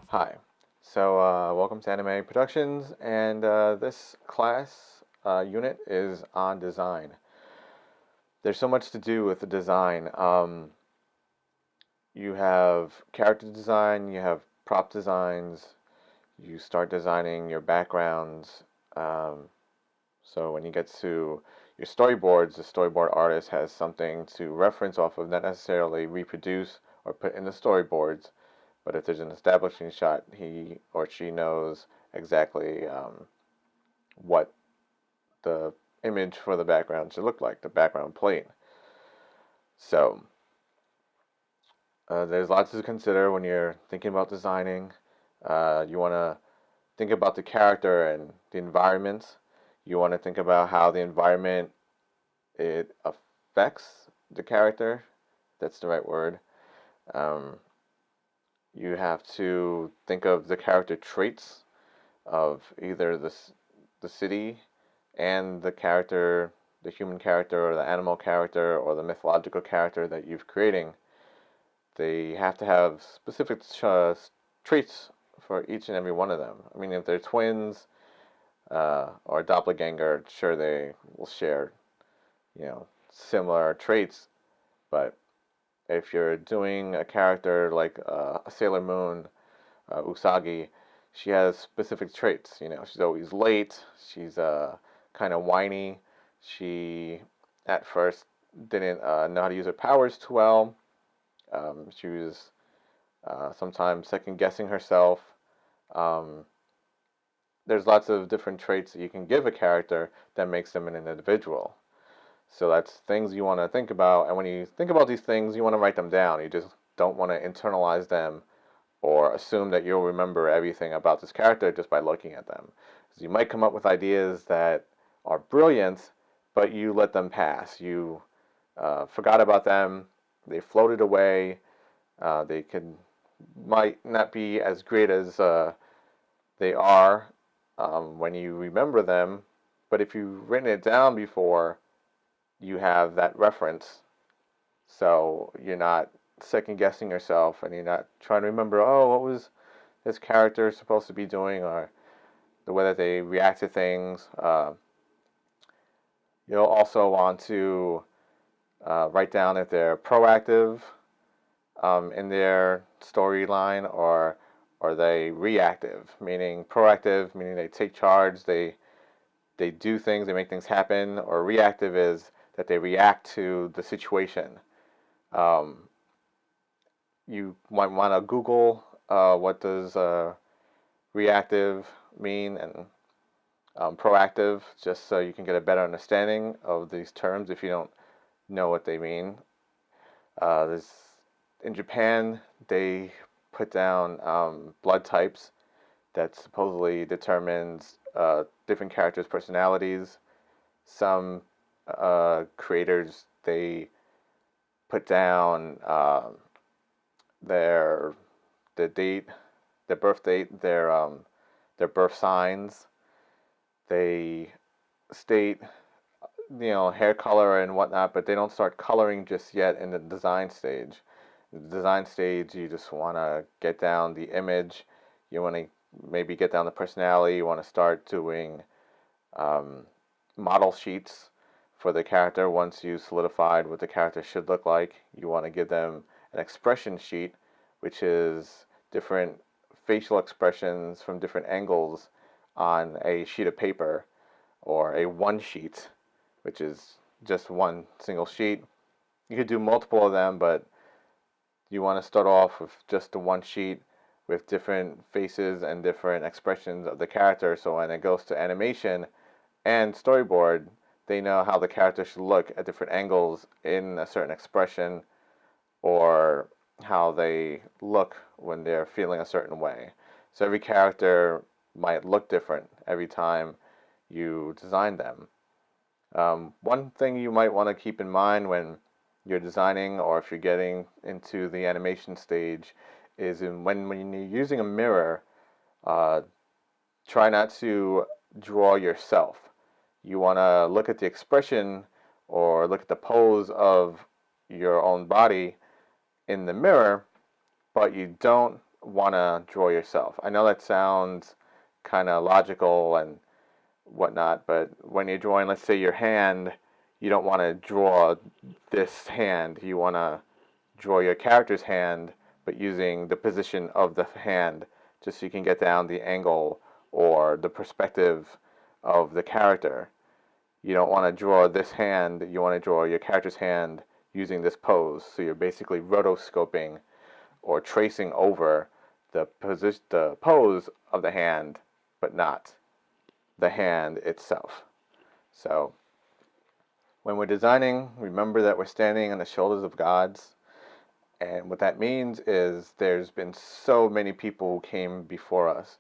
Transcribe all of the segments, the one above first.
Hi. Welcome to Anime Productions, and this class unit is on design. There's so much to do with the design. You have character design, you have prop designs, you start designing your backgrounds. So when you get to your storyboards, the storyboard artist has something to reference off of, not necessarily reproduce or put in the storyboards. But if there's an establishing shot, he or she knows exactly what the image for the background should look like, the background plane. So there's lots to consider when you're thinking about designing. You want to think about the character and the environment. You want to think about how the environment it affects the character. That's the right word. You have to think of the character traits of either the city and the character, the human character or the animal character or the mythological character that you're creating. They have to have specific traits for each and every one of them. I mean, if they're twins or a doppelganger, sure they will share, similar traits. But if you're doing a character like a Sailor Moon, Usagi, she has specific traits. She's always late. She's kind of whiny. She at first didn't know how to use her powers too well. She was sometimes second guessing herself. Um, there's lots of different traits that you can give a character that makes them an individual. So that's things you want to think about. And when you think about these things, you want to write them down. You just don't want to internalize them or assume that you'll remember everything about this character just by looking at them. So you might come up with ideas that are brilliant, but you let them pass. You forgot about them. They floated away. They might not be as great as they are when you remember them. But if you've written it down before, you have that reference. So you're not second guessing yourself and you're not trying to remember, oh, what was this character supposed to be doing, or the way that they react to things. You'll also want to write down if they're proactive in their storyline, or are they reactive, meaning proactive, meaning they take charge, they do things, they make things happen, or reactive is that they react to the situation. You might want to Google what does reactive mean and proactive, just so you can get a better understanding of these terms if you don't know what they mean. In Japan, they put down blood types that supposedly determines different characters' personalities. Some creators, they put down the date, their birth date, their birth signs. They state, hair color and whatnot, but they don't start coloring just yet in the design stage. In the design stage, you just want to get down the image. You want to maybe get down the personality. You want to start doing model sheets for the character. Once you solidified what the character should look like, you want to give them an expression sheet, which is different facial expressions from different angles on a sheet of paper, or a one sheet, which is just one single sheet. You could do multiple of them, but you want to start off with just the one sheet with different faces and different expressions of the character, so when it goes to animation and storyboard, they know how the character should look at different angles in a certain expression, or how they look when they're feeling a certain way. So every character might look different every time you design them. One thing you might want to keep in mind when you're designing, or if you're getting into the animation stage, is when you're using a mirror, uh, try not to draw yourself. You want to look at the expression or look at the pose of your own body in the mirror, but you don't want to draw yourself. I know that sounds kind of logical and whatnot, but when you're drawing, let's say your hand, you don't want to draw this hand. You want to draw your character's hand, but using the position of the hand, just so you can get down the angle or the perspective of the character. You don't want to draw this hand, you want to draw your character's hand using this pose. So you're basically rotoscoping or tracing over the pose of the hand, but not the hand itself. So when we're designing, remember that we're standing on the shoulders of gods. And what that means is there's been so many people who came before us.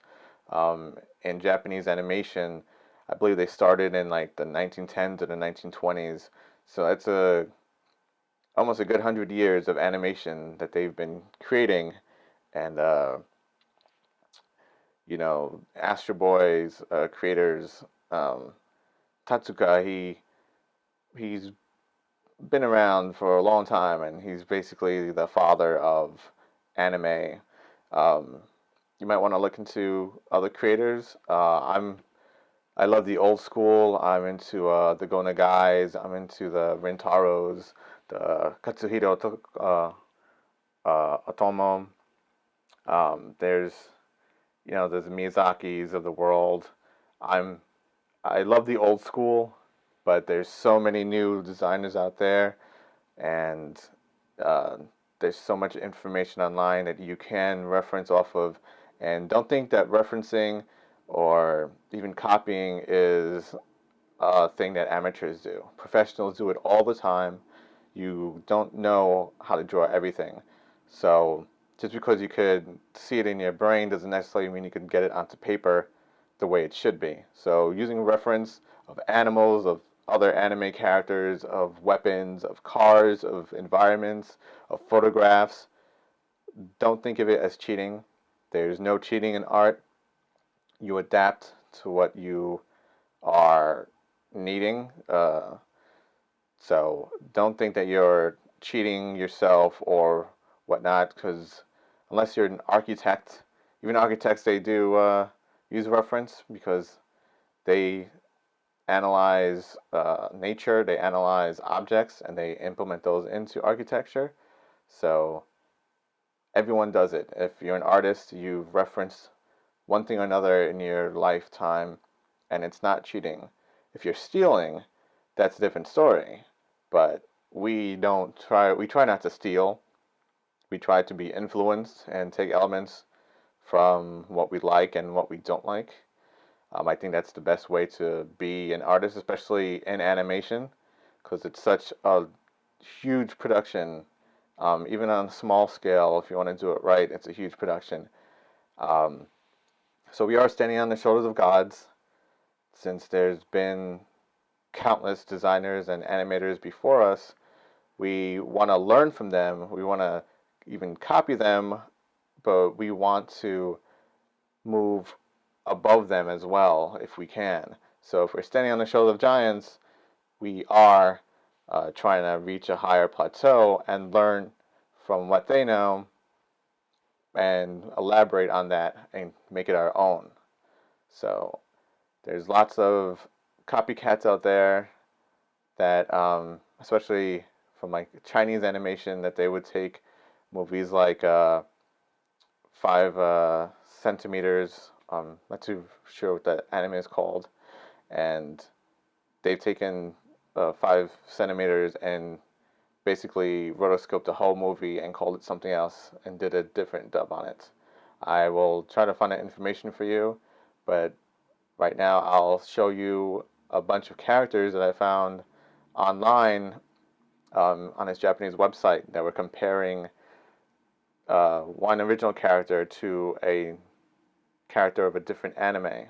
In Japanese animation, I believe they started in like the 1910s or the 1920s. So that's almost a good 100 years of animation that they've been creating. And Astro Boy's creators, Tatsuka, he's been around for a long time, and he's basically the father of anime. Um, you might want to look into other creators. I love the old school. I'm into the Go Nagais. I'm into the Rintaros, the Katsuhiro Otomo. There's there's Miyazakis of the world. I love the old school, but there's so many new designers out there, and uh, there's so much information online that you can reference off of. And don't think that referencing or even copying is a thing that amateurs do. Professionals do it all the time. You don't know how to draw everything. So just because you could see it in your brain doesn't necessarily mean you can get it onto paper the way it should be. So using reference of animals, of other anime characters, of weapons, of cars, of environments, of photographs, don't think of it as cheating. There's no cheating in art. You adapt to what you are needing. So don't think that you're cheating yourself or whatnot, because unless you're an architect, even architects, they do use reference because they analyze nature, they analyze objects, and they implement those into architecture. So everyone does it. If you're an artist, you've referenced one thing or another in your lifetime, and it's not cheating. If you're stealing, that's a different story. But we try not to steal. We try to be influenced and take elements from what we like and what we don't like. I think that's the best way to be an artist, especially in animation, because it's such a huge production. Even on a small scale, if you want to do it right, it's a huge production. Um, so we are standing on the shoulders of gods, since there's been countless designers and animators before us. We want to learn from them. We want to even copy them, but we want to move above them as well if we can. So if we're standing on the shoulders of giants, we are trying to reach a higher plateau and learn from what they know and elaborate on that and make it our own. So there's lots of copycats out there that, especially from like Chinese animation, that they would take movies like 5 centimeters. Not too sure what that anime is called, and they've taken 5 centimeters and basically rotoscoped the whole movie and called it something else and did a different dub on it. I will try to find that information for you, but right now I'll show you a bunch of characters that I found online on his Japanese website that were comparing one original character to a character of a different anime,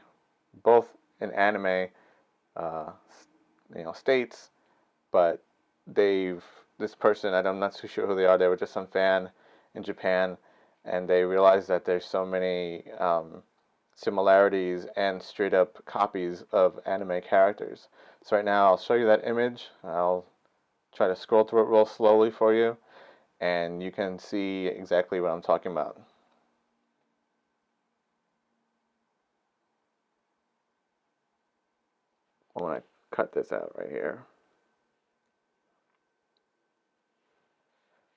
both in anime, uh, states, but this person, I'm not too sure who they are. They were just some fan in Japan, and they realized that there's so many similarities and straight up copies of anime characters. So right now I'll show you that image. I'll try to scroll through it real slowly for you, and you can see exactly what I'm talking about. I'm going to cut this out right here.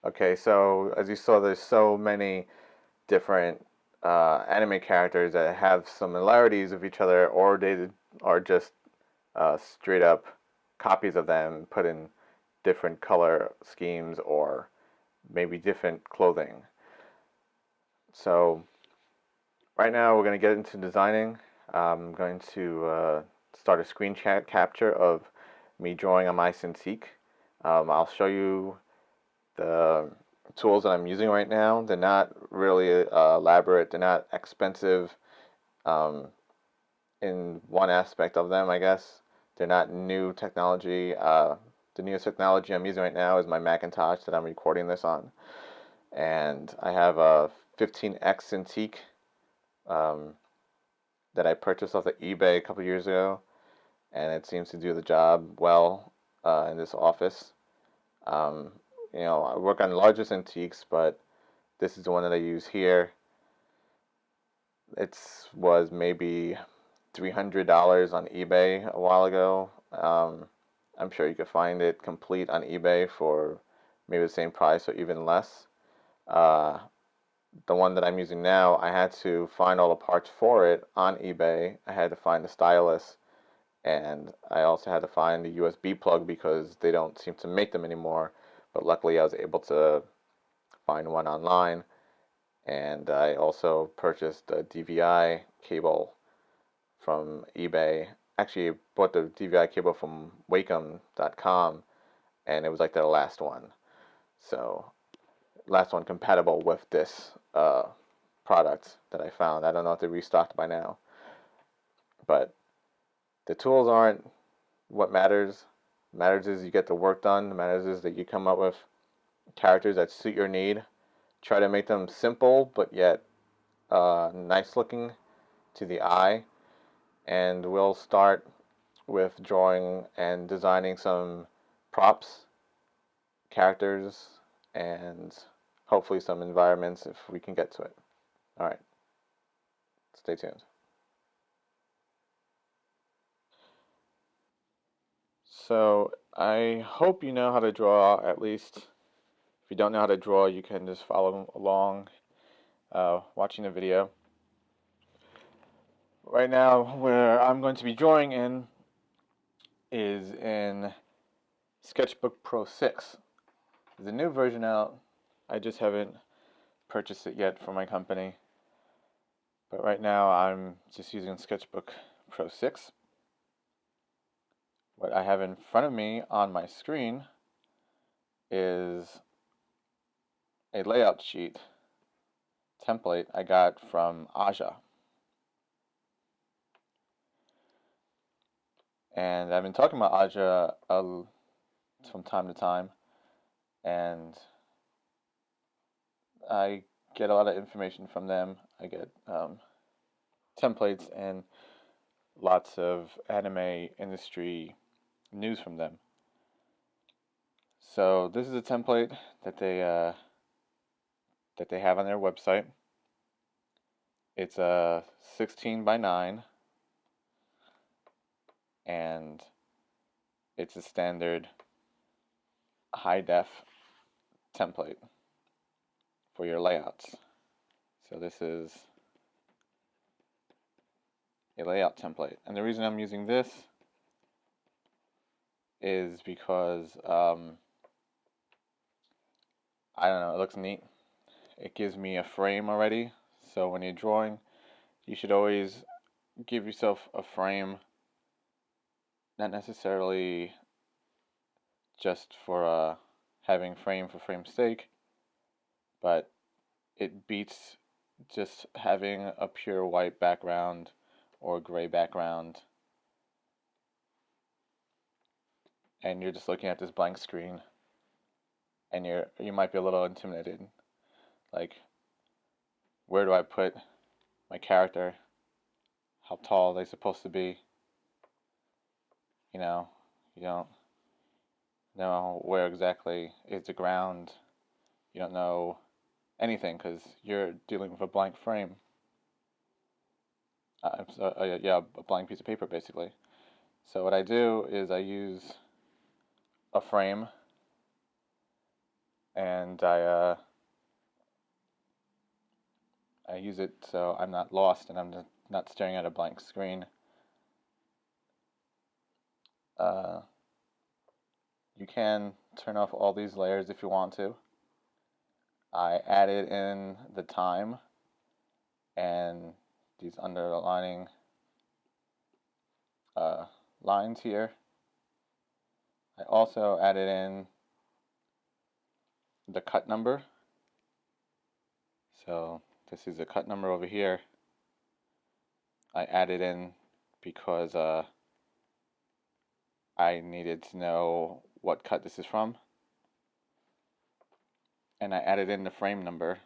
Okay, so as you saw, there's so many different anime characters that have similarities of each other, or they are just straight up copies of them put in different color schemes or maybe different clothing. So right now we're going to get into designing. I'm going to start a screen capture of me drawing on my Cintiq. I'll show you the tools that I'm using right now. They're not really elaborate. They're not expensive in one aspect of them, I guess. They're not new technology. The newest technology I'm using right now is my Macintosh that I'm recording this on. And I have a 15X Cintiq that I purchased off of eBay a couple years ago, and it seems to do the job well in this office. You know, I work on larger Cintiqs, but this is the one that I use here. It was maybe $300 on eBay a while ago. I'm sure you could find it complete on eBay for maybe the same price or even less. The one that I'm using now, I had to find all the parts for it on eBay. I had to find the stylus, and I also had to find the USB plug because they don't seem to make them anymore. But luckily I was able to find one online, and I also purchased a DVI cable from eBay. Actually, I bought the DVI cable from Wacom.com, and it was like the last one. So, last one compatible with this product that I found. I don't know if they restocked by now. But the tools aren't what matters. What matters is you get the work done. What matters is that you come up with characters that suit your need. Try to make them simple, but yet nice looking to the eye. And we'll start with drawing and designing some props, characters, and hopefully some environments if we can get to it. Alright, stay tuned. So, I hope you know how to draw, at least. If you don't know how to draw, you can just follow along watching the video. Right now, where I'm going to be drawing in is in Sketchbook Pro 6. There's a new version out. I just haven't purchased it yet for my company. But right now I'm just using Sketchbook Pro 6. What I have in front of me on my screen is a layout sheet template I got from Aja. And I've been talking about Aja from time to time, and I get a lot of information from them. I get templates and lots of anime industry news from them. So this is a template that they have on their website. It's a 16 by 9, and it's a standard high def template for your layouts. So this is a layout template, and the reason I'm using this is because I don't know, it looks neat. It gives me a frame already, so when you're drawing, you should always give yourself a frame, not necessarily just for having frame for frame's sake, but it beats just having a pure white background or gray background, and you're just looking at this blank screen, and you might be a little intimidated. Like, where do I put my character? How tall are they supposed to be? You know, you don't know where exactly is the ground. You don't know anything because you're dealing with a blank frame. Yeah, a blank piece of paper basically. So what I do is I use a frame, and I use it so I'm not lost and I'm not staring at a blank screen. You can turn off all these layers if you want to. I added in the time and these underlining lines here. I also added in the cut number. So this is the cut number over here. I added in because I needed to know what cut this is from. And I added in the frame number.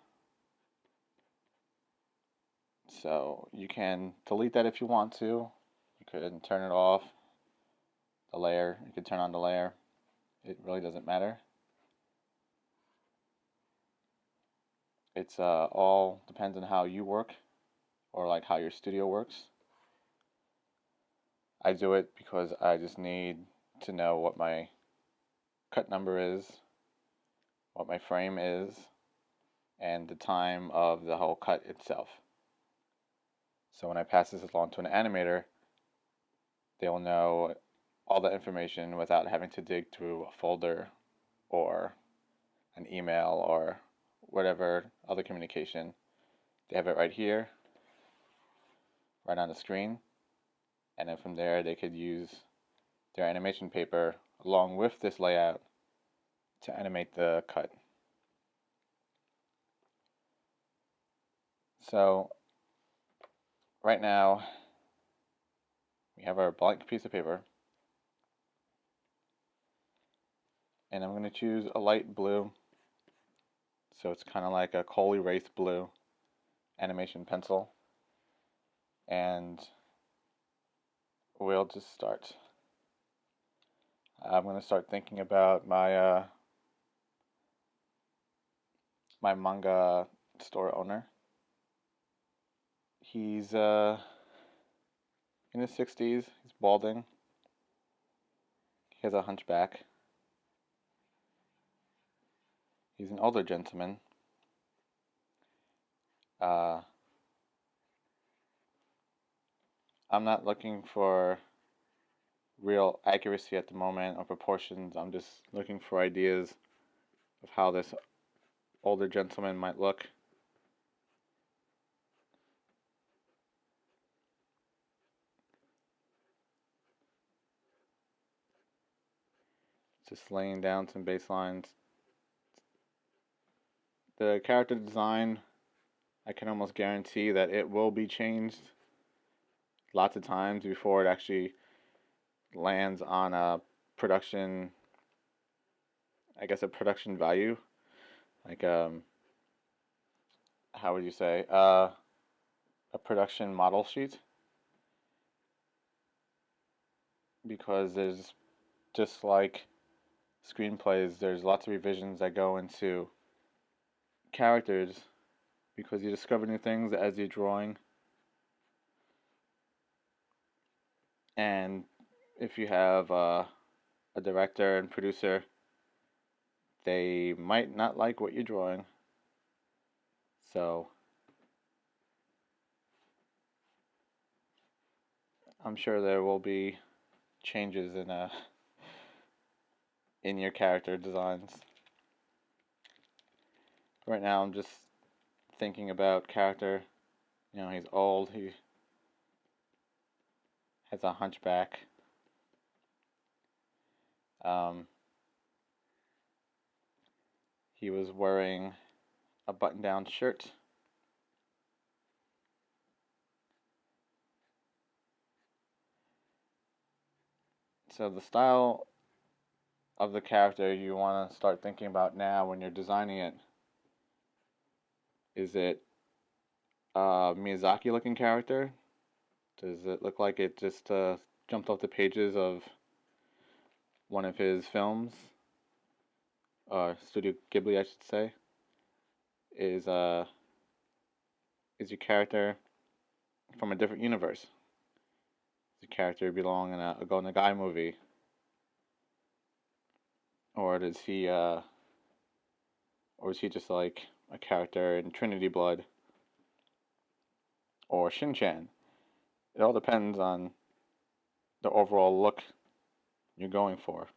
So you can delete that if you want to. You could turn it off. The layer, you could turn on the layer. It really doesn't matter. It's all depends on how you work, or like how your studio works. I do it because I just need to know what my cut number is, what my frame is, and the time of the whole cut itself. So when I pass this along to an animator, they will know all the information without having to dig through a folder or an email or whatever other communication. They have it right here, right on the screen, and then from there they could use their animation paper along with this layout to animate the cut. So right now we have our blank piece of paper, and I'm going to choose a light blue, so it's kind of like a coal erase blue animation pencil, and we'll just start. I'm going to start thinking about my my manga store owner. He's in his 60s. He's balding. He has a hunchback. He's an older gentleman. I'm not looking for real accuracy at the moment or proportions. I'm just looking for ideas of how this older gentleman might look. Just laying down some baselines. The character design, I can almost guarantee that it will be changed lots of times before it actually lands on a production, I guess a production value. Like, how would you say, a production model sheet. Because there's, just like screenplays, there's lots of revisions that go into characters because you discover new things as you're drawing. And if you have a director and producer, they might not like what you're drawing. So I'm sure there will be changes in your character designs. Right now I'm just thinking about character. You know, he's old, he has a hunchback. He was wearing a button-down shirt. So the style of the character you want to start thinking about now when you're designing it, is it Miyazaki looking character. Does it look like it just jumped off the pages of one of his films? Studio Ghibli, I should say. Is your character from a different universe? Does your character belong in a Go Nagai movie? Or is he just like a character in Trinity Blood or Shin-Chan? It all depends on the overall look you're going for.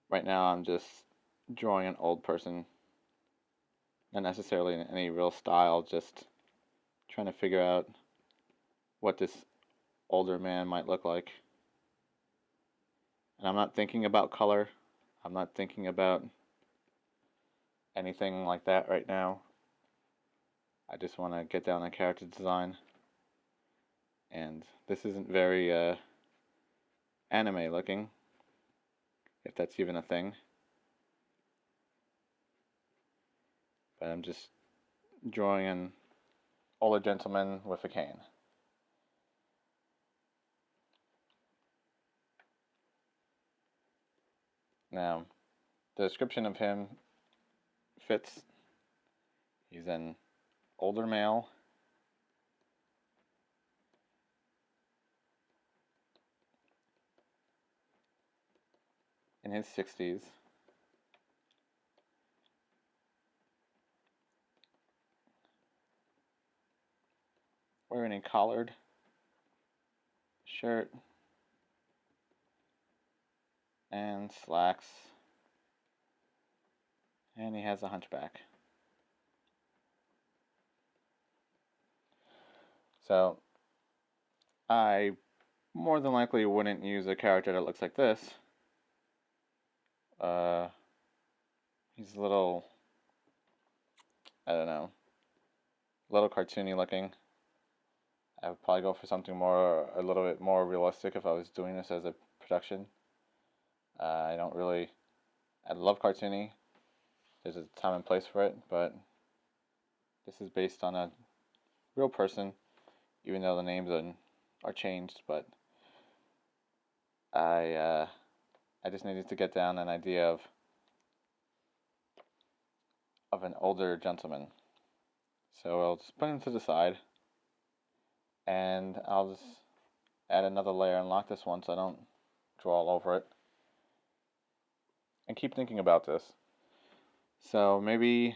Right now, I'm just drawing an old person, not necessarily in any real style, just trying to figure out what this older man might look like. And I'm not thinking about color. I'm not thinking about anything like that right now. I just want to get down on character design. And this isn't very anime looking, if that's even a thing. But I'm just drawing an older gentleman with a cane. Now, the description of him fits. He's an older male in his 60s, wearing a collared shirt and slacks, and he has a hunchback. So, I more than likely wouldn't use a character that looks like this. He's a little, I don't know, a little cartoony looking. I would probably go for something a little bit more realistic if I was doing this as a production. I love cartoony. There's a time and place for it, but this is based on a real person, even though the names are changed. But I just needed to get down an idea of an older gentleman. So I'll just put him to the side, and I'll just add another layer and lock this one so I don't draw all over it. And keep thinking about this. So maybe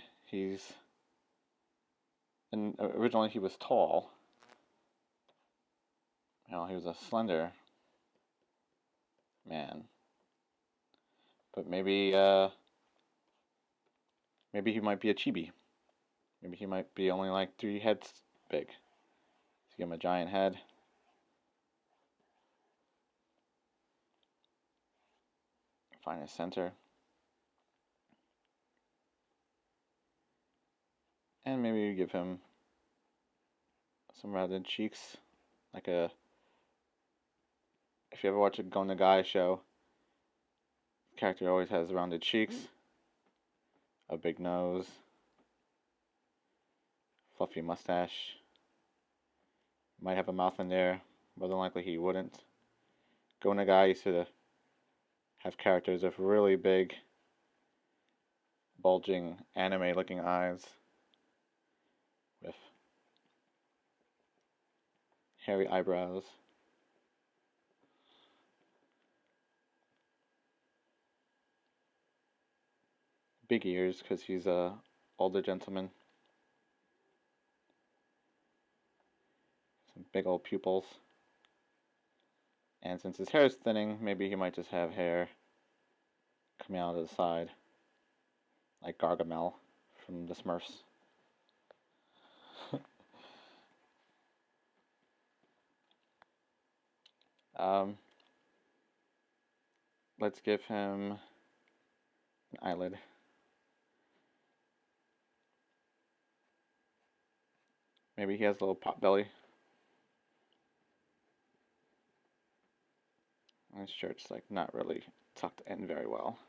originally he was tall. He was a slender man. But maybe he might be a chibi. Maybe he might be only like 3 heads big. So give him a giant head. Find a center. And maybe you give him some rounded cheeks. If you ever watch a Go Nagai show, the character always has rounded cheeks, a big nose, fluffy mustache. Might have a mouth in there. More than likely he wouldn't. Go Nagai used to have characters with really big, bulging, anime-looking eyes with hairy eyebrows. Big ears because he's a older gentleman. Some big old pupils. And since his hair is thinning, maybe he might just have hair coming out of the side, like Gargamel from the Smurfs. Let's give him an eyelid. Maybe he has a little pot belly. And his shirt's like not really tucked in very well.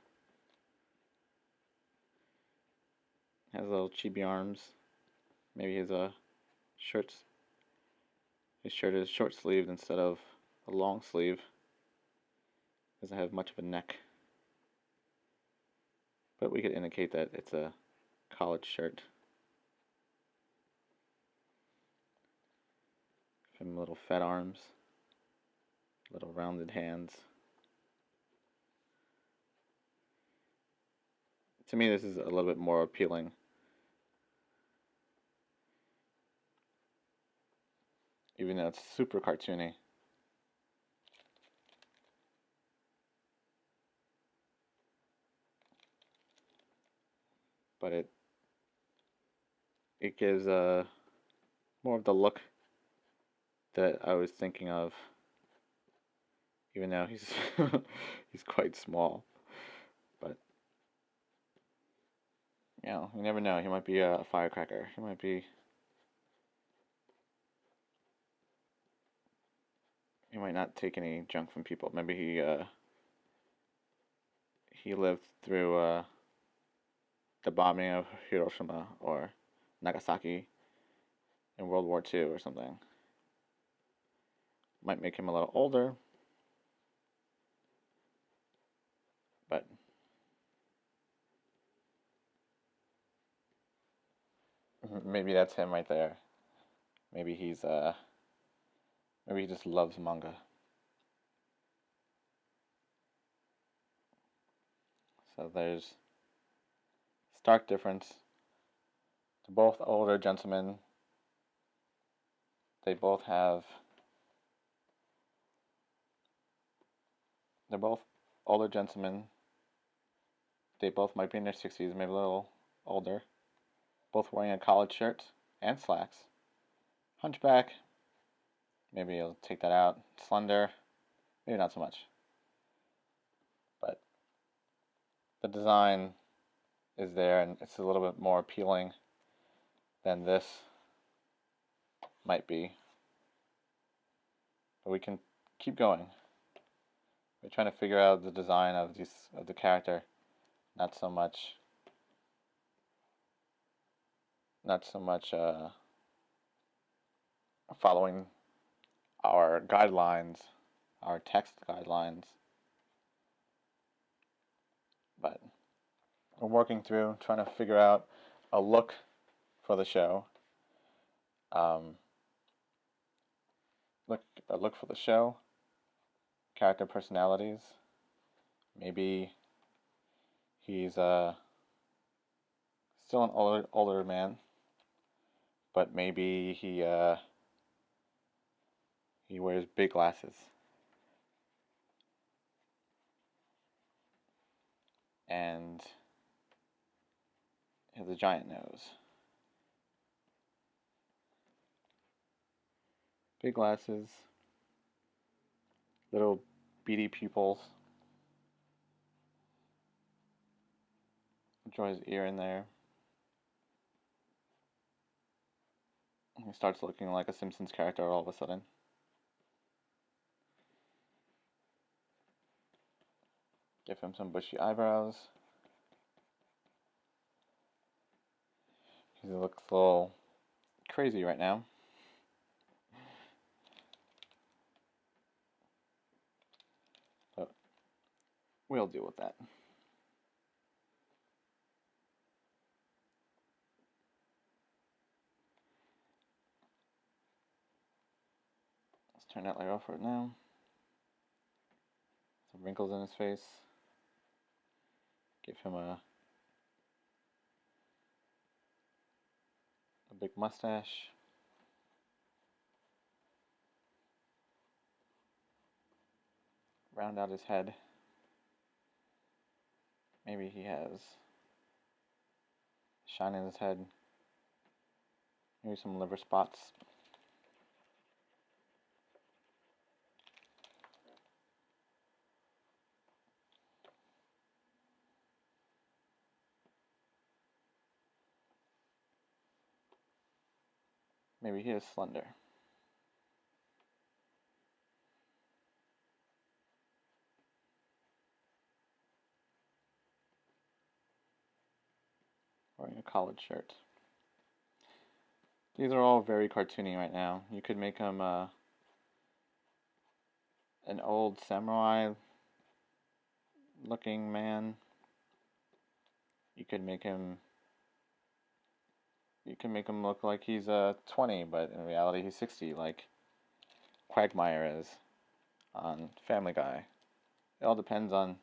Has little chibi arms. Maybe his shirt is short sleeved instead of a long sleeve. Doesn't have much of a neck. But we could indicate that it's a college shirt. Some little fat arms, little rounded hands. To me, this is a little bit more appealing. Even though it's super cartoony. But it gives more of the look that I was thinking of, even though he's he's quite small. But you know, you never know. He might be a firecracker. He might not take any junk from people. Maybe he lived through the bombing of Hiroshima or Nagasaki in World War II or something. Might make him a little older, but maybe that's him right there. Maybe he just loves manga. So there's stark difference. They're both older gentlemen. They're both older gentlemen. They both might be in their 60s, maybe a little older. Both wearing a collared shirt and slacks. Hunchback, maybe you'll take that out. Slender, maybe not so much. But the design is there, and it's a little bit more appealing than this might be. But we can keep going. We're trying to figure out the design of the character, not so much following our guidelines, our text guidelines. But we're working through trying to figure out a look for the show. Look for the show. Character personalities. Maybe he's still an older man, but maybe he wears big glasses. And he has a giant nose. Big glasses, little beady pupils. Draw his ear in there. He starts looking like a Simpsons character all of a sudden. Give him some bushy eyebrows. He looks a little crazy right now. But we'll deal with that. Let's turn that light off right now. Some wrinkles in his face. Give him a big mustache. Round out his head. Maybe he has shine in his head. Maybe some liver spots. Maybe he is slender. Wearing a collared shirt. These are all very cartoony right now. You could make him an old samurai looking man. You could make him look like he's 20, but in reality he's 60, like Quagmire is on Family Guy. It all depends on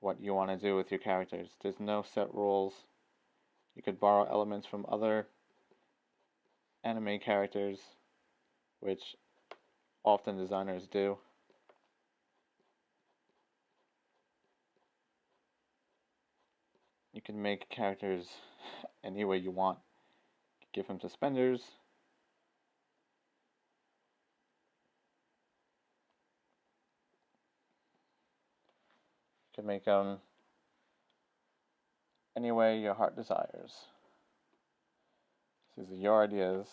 what you want to do with your characters. There's no set rules. You could borrow elements from other anime characters, which often designers do. You can make characters any way you want. Give him suspenders. You can make them any way your heart desires. These are your ideas.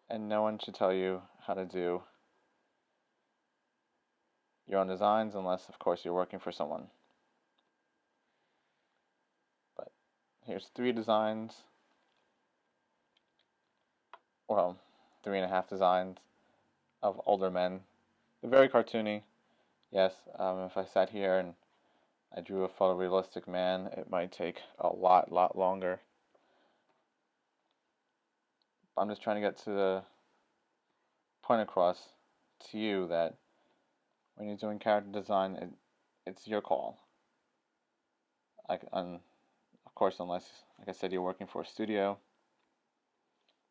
And no one should tell you how to do your own designs unless, of course, you're working for someone. But here's 3 designs. Well, 3.5 designs of older men. They're very cartoony. Yes, if I sat here and I drew a photorealistic man, it might take a lot longer. I'm just trying to get to the point across to you that when you're doing character design, it's your call. Of course, unless, like I said, you're working for a studio.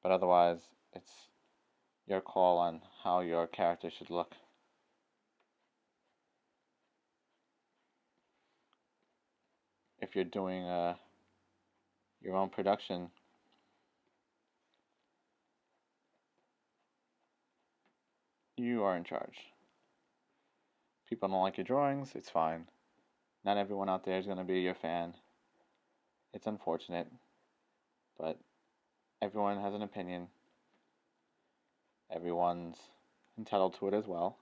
But otherwise, it's your call on how your character should look. If you're doing your own production, you are in charge. People don't like your drawings, it's fine. Not everyone out there is going to be your fan. It's unfortunate, but everyone has an opinion. Everyone's entitled to it as well.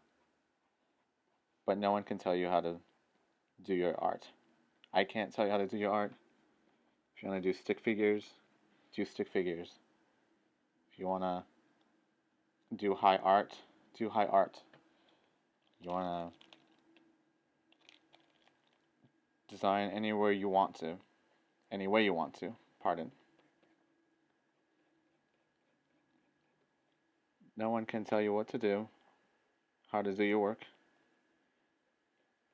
But no one can tell you how to do your art. I can't tell you how to do your art. If you want to do stick figures, do stick figures. If you want to do high art, do high art. You want to design anywhere you want to. Any way you want to, pardon. No one can tell you what to do, how to do your work.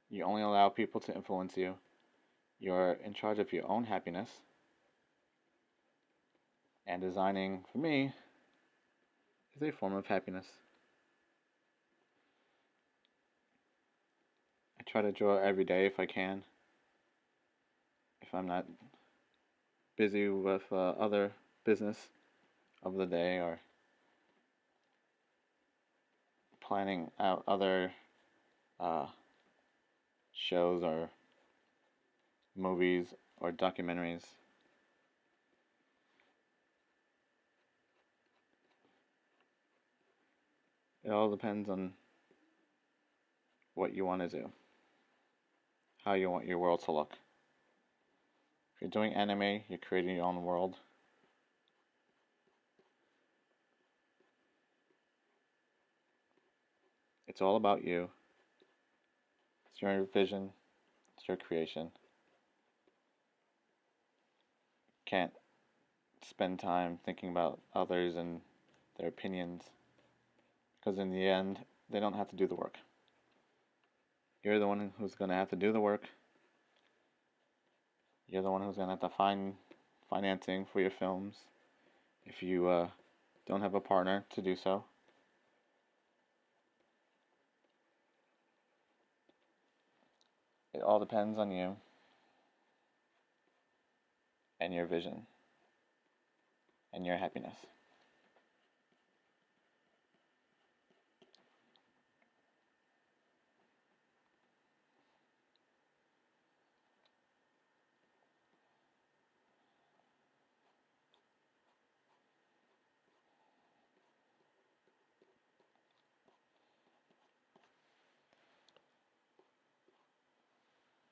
You only allow people to influence you. You're in charge of your own happiness. And designing, for me, is a form of happiness. I try to draw every day if I can. If I'm not busy with other business of the day or planning out other shows or movies or documentaries. It all depends on what you want to do, how you want your world to look. If you're doing anime, you're creating your own world. It's all about you. It's your vision. It's your creation. Can't spend time thinking about others and their opinions, because in the end, they don't have to do the work. You're the one who's going to have to do the work. You're the one who's going to have to find financing for your films if you don't have a partner to do so. It all depends on you and your vision and your happiness.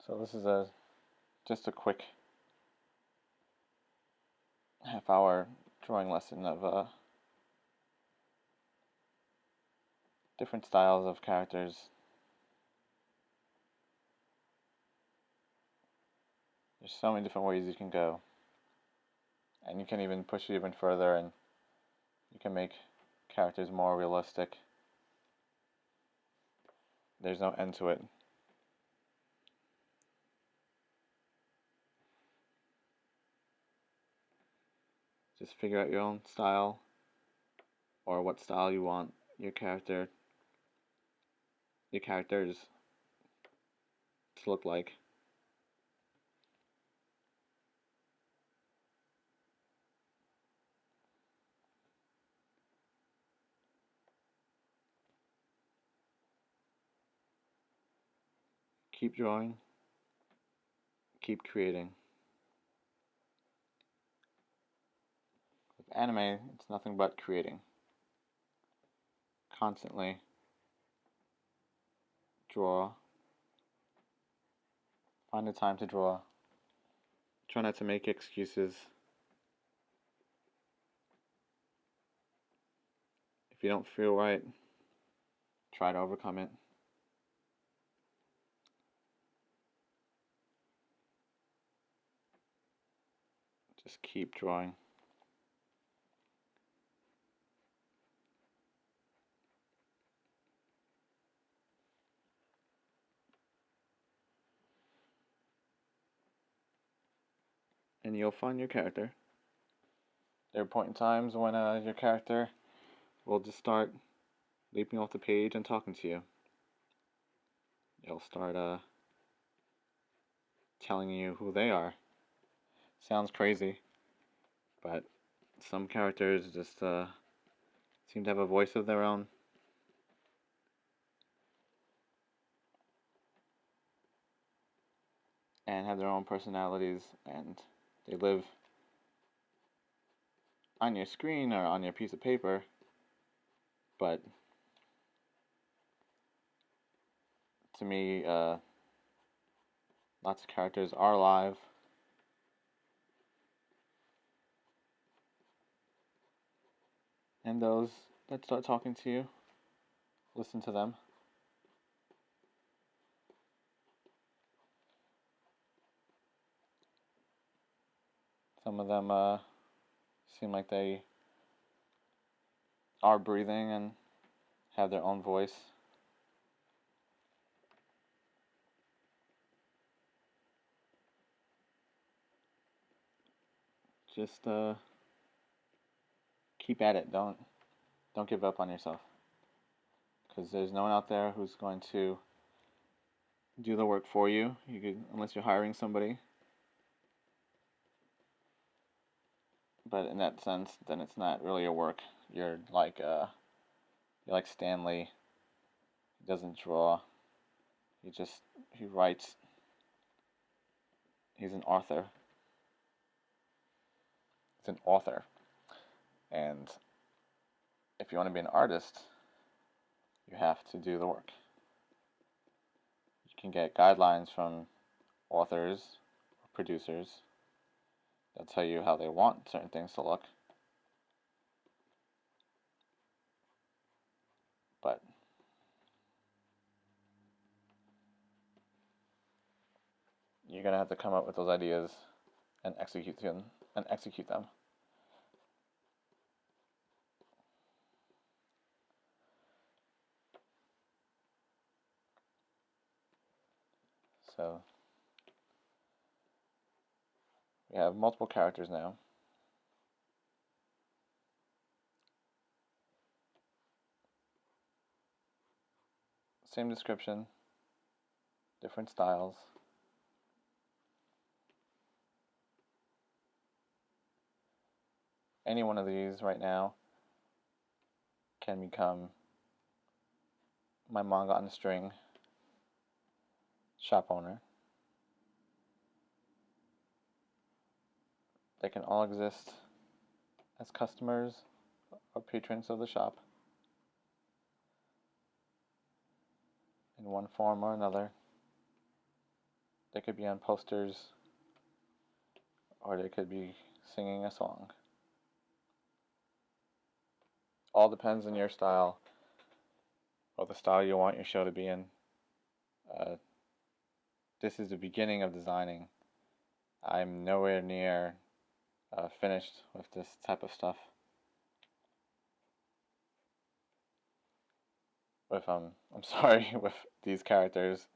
So this is a just a quick half-hour drawing lesson of different styles of characters. There's so many different ways you can go, and you can even push it even further, and you can make characters more realistic. There's no end to it. Just figure out your own style, or what style you want your characters to look like. Keep drawing, keep creating. With anime, it's nothing but creating. Constantly draw. Find the time to draw. Try not to make excuses. If you don't feel right, try to overcome it. Just keep drawing. And you'll find your character. There are point in times when your character will just start leaping off the page and talking to you. They'll start telling you who they are. Sounds crazy, but some characters just seem to have a voice of their own. And have their own personalities, and they live on your screen or on your piece of paper, but to me, lots of characters are alive. And those that start talking to you, listen to them. Some of them seem like they are breathing and have their own voice. Just keep at it. Don't give up on yourself, because there's no one out there who's going to do the work for you. Unless you're hiring somebody. But in that sense, then it's not really your work. You're like Stanley. He doesn't draw. He writes. He's an author. He's an author. And if you want to be an artist, you have to do the work. You can get guidelines from authors or producers. They'll tell you how they want certain things to look. But you're going to have to come up with those ideas and execute them. So we have multiple characters now. Same description, different styles. Any one of these right now can become my manga on a string shop owner. They can all exist as customers or patrons of the shop in one form or another. They could be on posters, or they could be singing a song. All depends on your style, or the style you want your show to be in. This is the beginning of designing. I'm nowhere near finished with this type of stuff. I'm sorry, with these characters,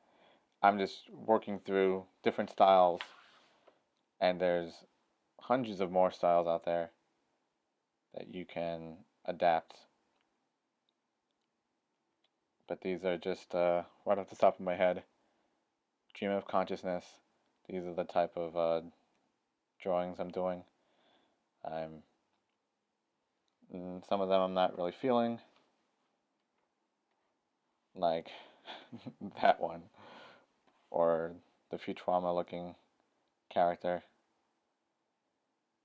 I'm just working through different styles, and there's hundreds of more styles out there that you can adapt. But these are just right off the top of my head. Stream of consciousness. These are the type of drawings I'm doing. Some of them I'm not really feeling, like that one, or the Futurama looking character.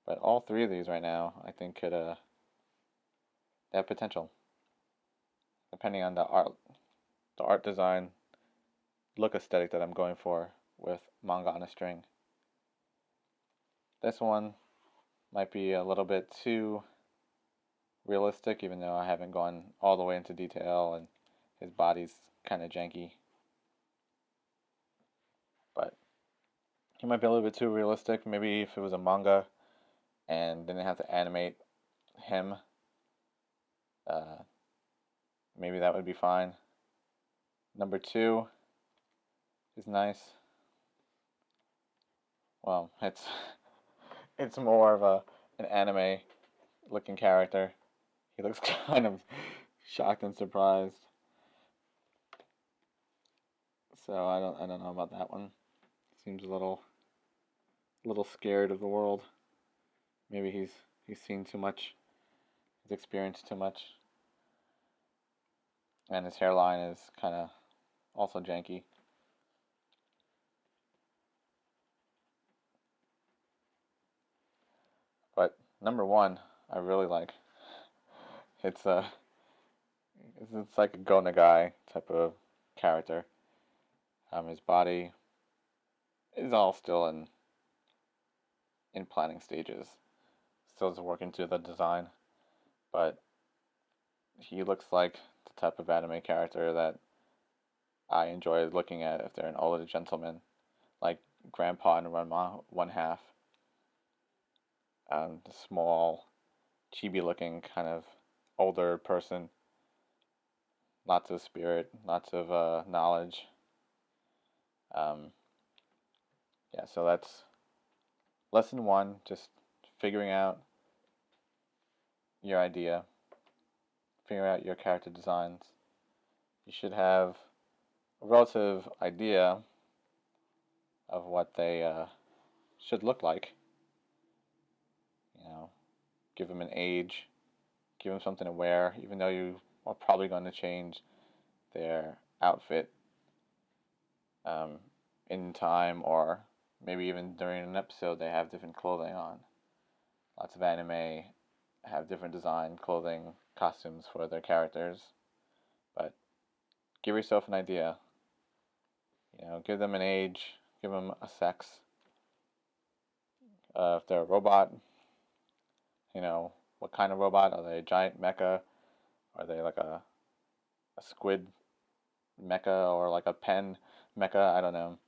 But all three of these right now, I think could they have potential, depending on the art design, look aesthetic that I'm going for with manga on a string. This one might be a little bit too realistic, even though I haven't gone all the way into detail, and his body's kind of janky. But he might be a little bit too realistic. Maybe if it was a manga and didn't have to animate him, maybe that would be fine. Number 2 is nice. Well, it's more of an anime looking character. He looks kind of shocked and surprised. So I don't know about that one. Seems a little scared of the world. Maybe he's seen too much. He's experienced too much. And his hairline is kind of also janky. But number 1, I really like. It's like a Go Nagai type of character. His body is all still in planning stages. Still is working through the design, but he looks like the type of anime character that I enjoy looking at if they're an older gentleman, like Grandpa and Ranma one half. Small, chibi-looking kind of older person. Lots of spirit, lots of knowledge. Yeah, so that's lesson 1, just figuring out your idea, figuring out your character designs. You should have a relative idea of what they should look like. You know, give them an age, give them something to wear, even though you are probably going to change their outfit in time, or maybe even during an episode they have different clothing on. Lots of anime have different design, clothing, costumes for their characters, but give yourself an idea. You know, give them an age, give them a sex. If they're a robot, you know, what kind of robot? Are they a giant mecha? Are they like a squid mecha, or like a pen mecha? I don't know.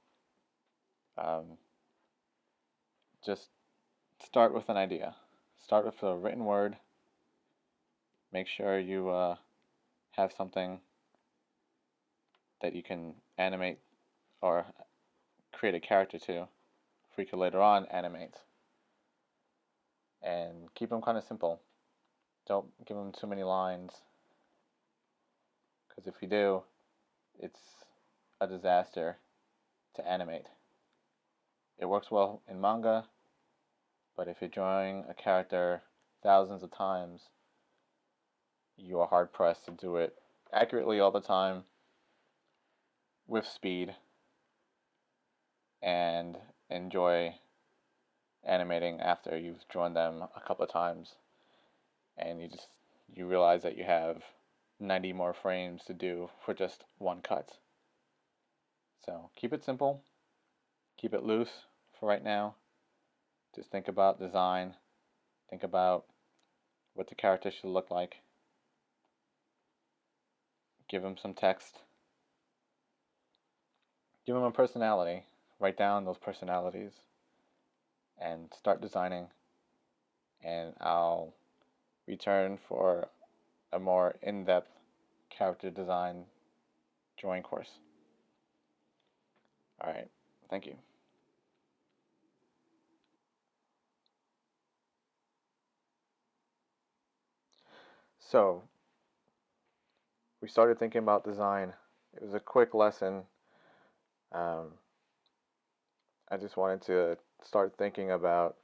Just start with an idea. Start with a written word. Make sure you have something that you can animate or create a character to, for you can later on animate. And keep them kind of simple. Don't give them too many lines, because if you do, it's a disaster to animate. It works well in manga, but if you're drawing a character thousands of times, you are hard pressed to do it accurately all the time, with speed, and enjoy animating after you've drawn them a couple of times, and you realize that you have 90 more frames to do for just one cut. So keep it simple, keep it loose for right now, Just think about design. Think about what the character should look like. Give them some text. Give them a personality. Write down those personalities and start designing. And I'll return for a more in-depth character design drawing course. All right. Thank you. So, we started thinking about design. It was a quick lesson. I just wanted to start thinking about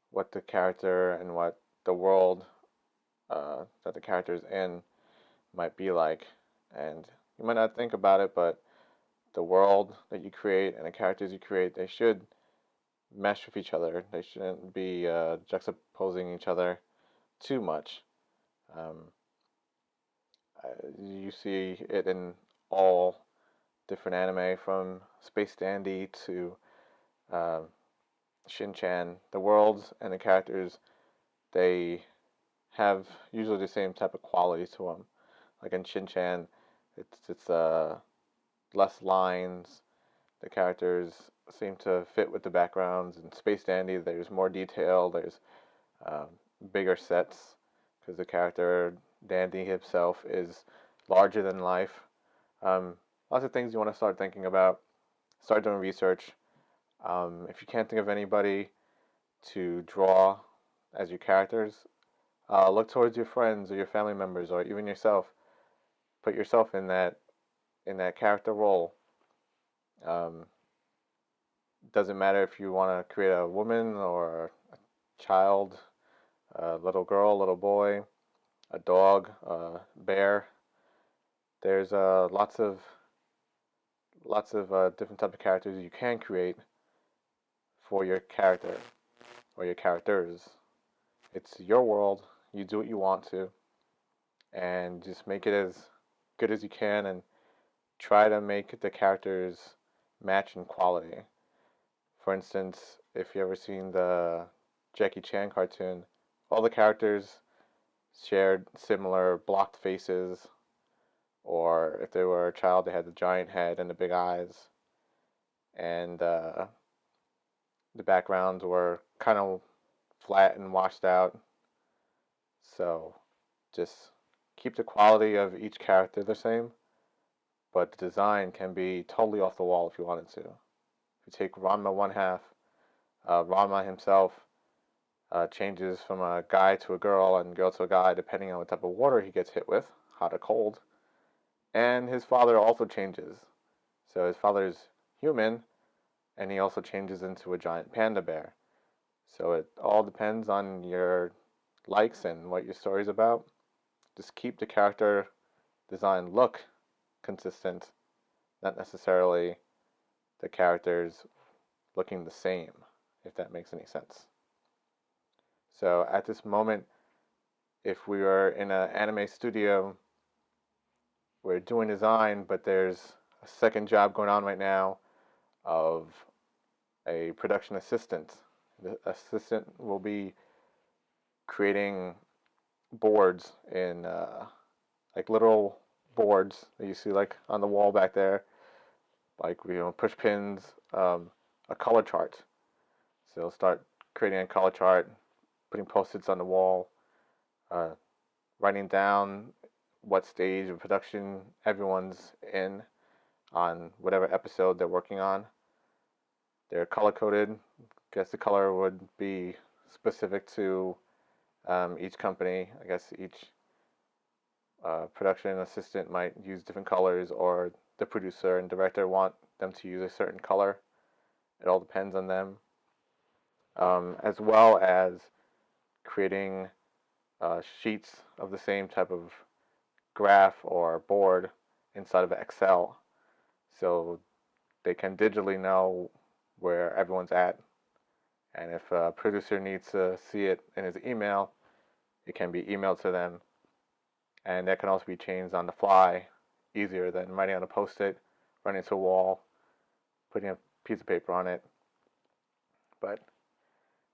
what the character and what the world that the character is in might be like. And you might not think about it, but the world that you create and the characters you create, they should mesh with each other. They shouldn't be juxtaposing each other too much. Um, you see it in all different anime, from Space Dandy to uh, Shin-Chan. The worlds and the characters, they have usually the same type of quality to them. Like in Shin-Chan, it's less lines. The characters seem to fit with the backgrounds. In Space Dandy, there's more detail. There's um, bigger sets because the character Dandy himself is larger than life. Lots of things you want to start thinking about. Start doing research. If you can't think of anybody to draw as your characters, look towards your friends or your family members or even yourself. Put yourself in that character role. Doesn't matter if you want to create a woman or a child, a little girl, little boy, a dog, a bear. There's lots of different type of characters you can create for your character or your characters. It's your world. You do what you want to, and just make it as good as you can, and try to make the characters match in quality. For instance, if you ever seen the Jackie Chan cartoon, all the characters shared similar blocked faces, or if they were a child, they had the giant head and the big eyes, and the backgrounds were kind of flat and washed out. So just keep the quality of each character the same, but the design can be totally off the wall if you wanted to. If you take Ranma one half, Ranma himself changes from a guy to a girl and girl to a guy depending on what type of water he gets hit with, hot or cold. And his father also changes. So his father's human, and he also changes into a giant panda bear. So it all depends on your likes and what your story's about. Just keep the character design look consistent, not necessarily the characters looking the same, if that makes any sense. So at this moment, if we were in an anime studio, we're doing design, but there's a second job going on right now of a production assistant. The assistant will be creating boards in like little boards that you see like on the wall back there, like push pins, a color chart. So they'll start creating a color chart, putting post-its on the wall, uh, writing down what stage of production everyone's in on whatever episode they're working on. They're color coded. Guess the color would be specific to each company. I guess each production assistant might use different colors, or the producer and director want them to use a certain color. It all depends on them. As well as creating sheets of the same type of graph or board inside of Excel, so they can digitally know where everyone's at. And if a producer needs to see it in his email, it can be emailed to them. And that can also be changed on the fly, easier than writing on a post-it, running to a wall, putting a piece of paper on it. But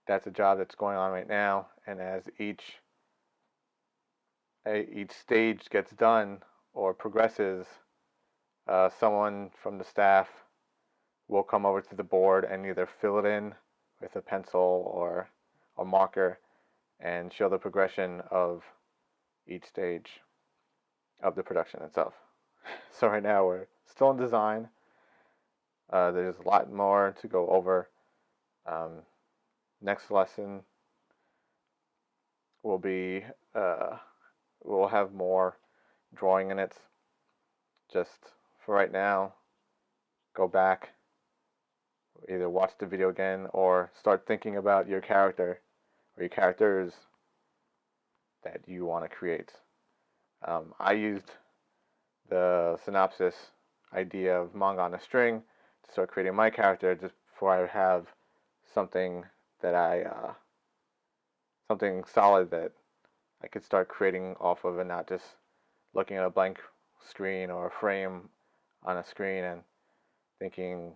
that's a job that's going on right now, and as each stage gets done or progresses, someone from the staff will come over to the board and either fill it in with a pencil or a marker and show the progression of each stage of the production itself. So right now we're still in design. There's a lot more to go over. Next lesson will be we'll have more drawing in it. Just for right now, go back, either watch the video again or start thinking about your character or your characters that you want to create. I used the synopsis idea of manga on a string to start creating my character just before I have something that something solid that I could start creating off of and not just looking at a blank screen or a frame on a screen and thinking,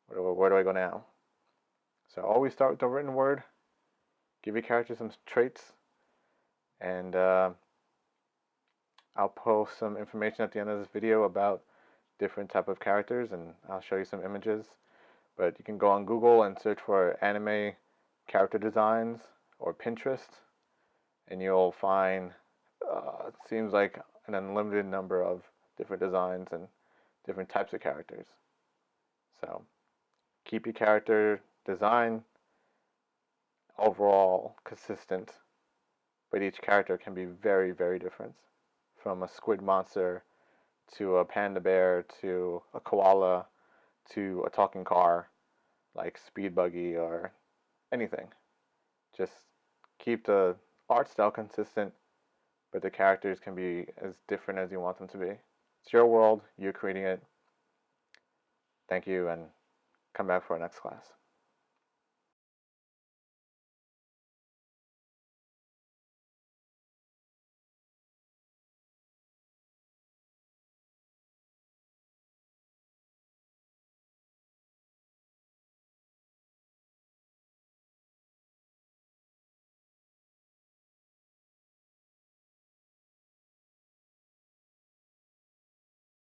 where do I go now? So always start with the written word, give your character some traits, and I'll post some information at the end of this video about different type of characters, and I'll show you some images. But you can go on Google and search for anime character designs or Pinterest, and you'll find it seems like an unlimited number of different designs and different types of characters. So keep your character design overall consistent, but each character can be very, very different. From a squid monster to a panda bear to a koala to a talking car like Speed Buggy or anything. Just keep the art style consistent, but the characters can be as different as you want them to be. It's your world, you're creating it. Thank you, and come back for our next class.